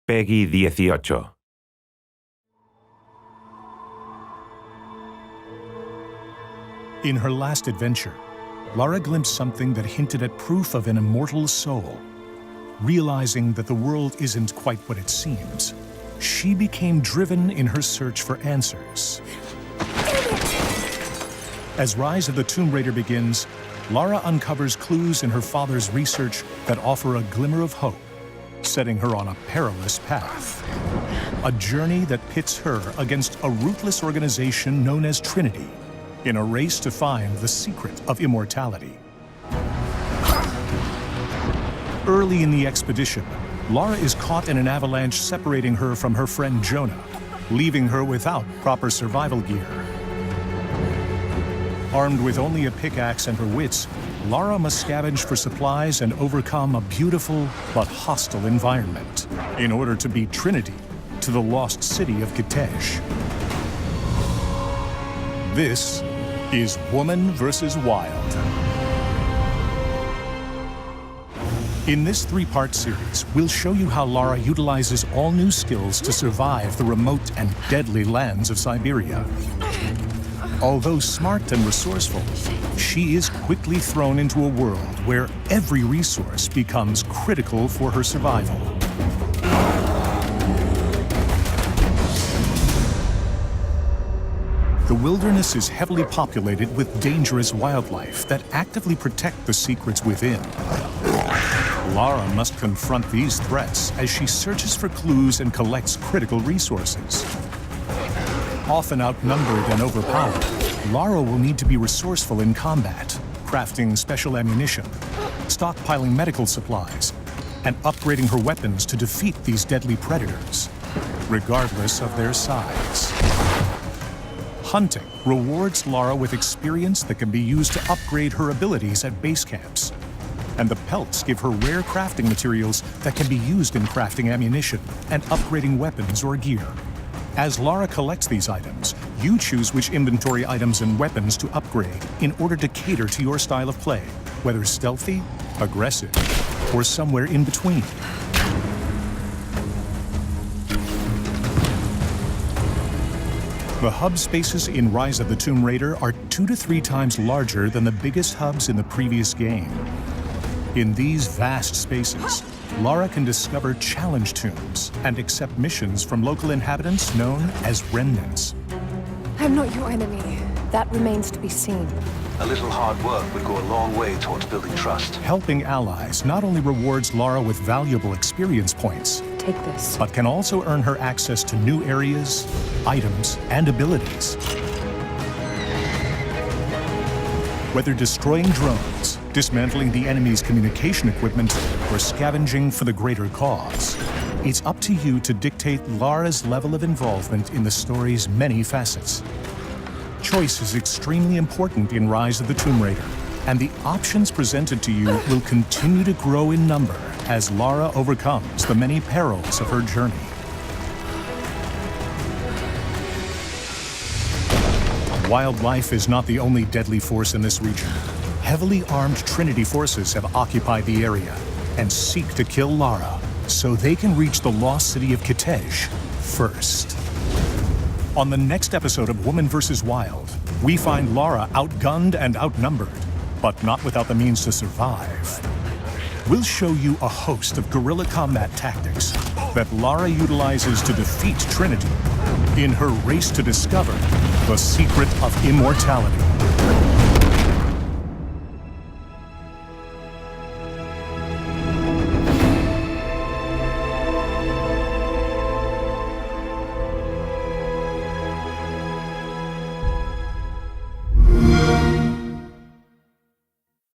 Peggy 18. In her last adventure, Lara glimpsed something that hinted at proof of an immortal soul. Realizing that the world isn't quite what it seems, she became driven in her search for answers. As Rise of the Tomb Raider begins, Lara uncovers clues in her father's research that offer a glimmer of hope, setting her on a perilous path. A journey that pits her against a ruthless organization known as Trinity, in a race to find the secret of immortality. Early in the expedition, Lara is caught in an avalanche separating her from her friend Jonah, leaving her without proper survival gear. Armed with only a pickaxe and her wits, Lara must scavenge for supplies and overcome a beautiful but hostile environment in order to beat Trinity to the lost city of Kitej. This is Woman vs. Wild. In this three-part series, we'll show you how Lara utilizes all new skills to survive the remote and deadly lands of Siberia. Although smart and resourceful, she is quickly thrown into a world where every resource becomes critical for her survival. The wilderness is heavily populated with dangerous wildlife that actively protect the secrets within. Lara must confront these threats as she searches for clues and collects critical resources. Often outnumbered and overpowered, Lara will need to be resourceful in combat, crafting special ammunition, stockpiling medical supplies, and upgrading her weapons to defeat these deadly predators, regardless of their size. Hunting rewards Lara with experience that can be used to upgrade her abilities at base camps, and the pelts give her rare crafting materials that can be used in crafting ammunition and upgrading weapons or gear. As Lara collects these items, you choose which inventory items and weapons to upgrade in order to cater to your style of play, whether stealthy, aggressive, or somewhere in between. The hub spaces in Rise of the Tomb Raider are 2 to 3 times larger than the biggest hubs in the previous game. In these vast spaces, Lara can discover challenge tombs and accept missions from local inhabitants known as remnants. I'm not your enemy. That remains to be seen. A little hard work would go a long way towards building trust. Helping allies not only rewards Lara with valuable experience points, Take this. but can also earn her access to new areas, items, and abilities. Whether destroying drones, dismantling the enemy's communication equipment, or scavenging for the greater cause, it's up to you to dictate Lara's level of involvement in the story's many facets. Choice is extremely important in Rise of the Tomb Raider, and the options presented to you will continue to grow in number as Lara overcomes the many perils of her journey. Wildlife is not the only deadly force in this region. Heavily armed Trinity forces have occupied the area and seek to kill Lara so they can reach the lost city of Kitej first. On the next episode of Woman vs. Wild, we find Lara outgunned and outnumbered, but not without the means to survive. We'll show you a host of guerrilla combat tactics that Lara utilizes to defeat Trinity in her race to discover the secret of immortality.